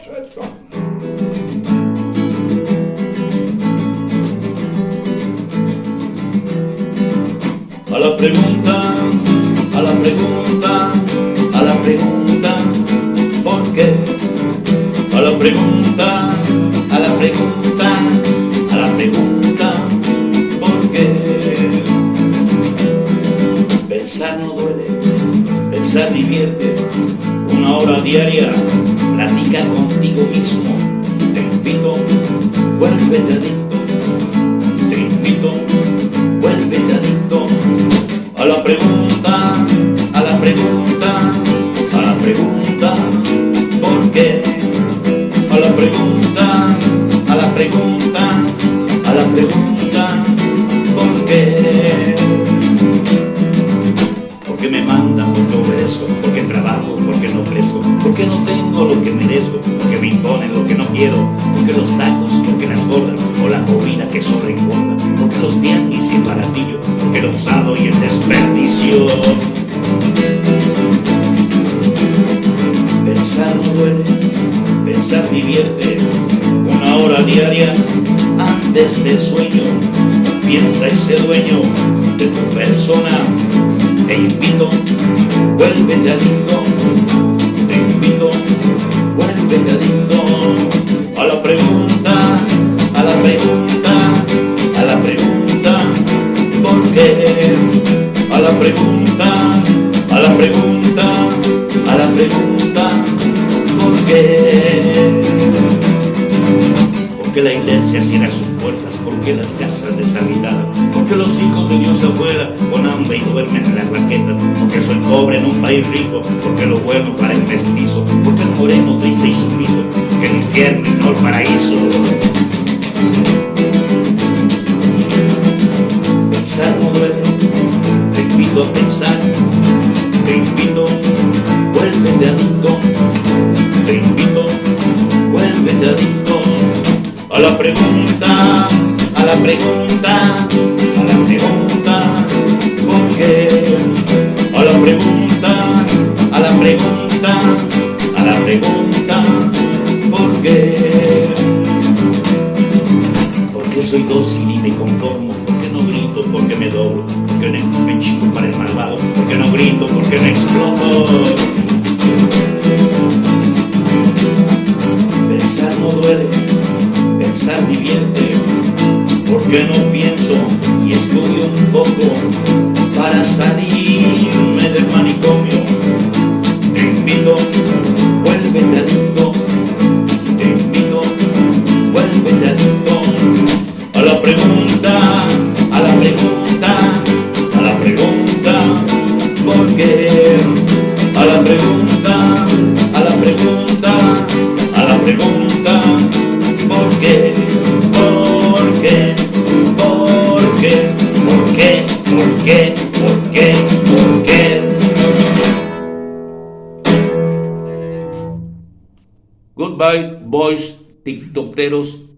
A la pregunta, a la pregunta, a la pregunta, ¿por qué? A la pregunta, a la pregunta, a la pregunta, ¿por qué? Pensar no duele, pensar divierte. Una hora diaria, platica contigo mismo. Te invito, vuélvete adicto. Te invito, vuélvete adicto. A la pregunta, a la pregunta, a la pregunta, ¿por qué? A la pregunta, a la pregunta, a la pregunta, ¿por qué? Porque me mandan, porque obedezco, porque trabajo, porque no crezco, porque no tengo lo que merezco, porque me imponen lo que no quiero, porque los tacos, porque las gordas, o la comida que sobre engorda, porque los tianguis y el baratillo, porque el usado y el desperdicio. Pensar no duele, pensar divierte. Una hora diaria antes del sueño, piensa ese dueño de tu persona. Te invito, vuélvete adicto. Te invito, vuélvete adicto. A la pregunta, a la pregunta, a la pregunta, ¿por qué? A la pregunta, a la pregunta, a la pregunta, ¿por qué? Porque la iglesia cierra sus puertas, porque las casas deshabitadas, porque los hijos de Dios afuera con hambre y duermen en las banquetas, porque soy pobre en un país rico, porque lo bueno para el mestizo, porque el moreno triste y sumiso, porque el infierno y no el paraíso. Pensar no duele, te invito a pensar, te invito, vuélvete adicto, te invito, vuélvete adicto. A la pregunta, a la pregunta, a la pregunta, ¿por qué? A la pregunta, a la pregunta, a la pregunta, ¿por qué? Porque soy dócil y me conformo, porque no grito, porque me doblo, porque no me chico para el malvado, porque no grito, porque no exploto. Pensar no duele, pensar divierte, porque no pienso y estudio un poco para salirme del manicomio. Te invito, vuélvete adicto. Te invito, vuélvete adicto. A la pregunta, a la pregunta, a la pregunta, ¿por qué? A la pregunta, a la pregunta, a la pregunta, ¿por qué? ¿Por qué? ¿Por qué? ¿Por qué? ¿Por qué? ¿Por qué? ¿Por qué? Goodbye, boys, tiktokeros.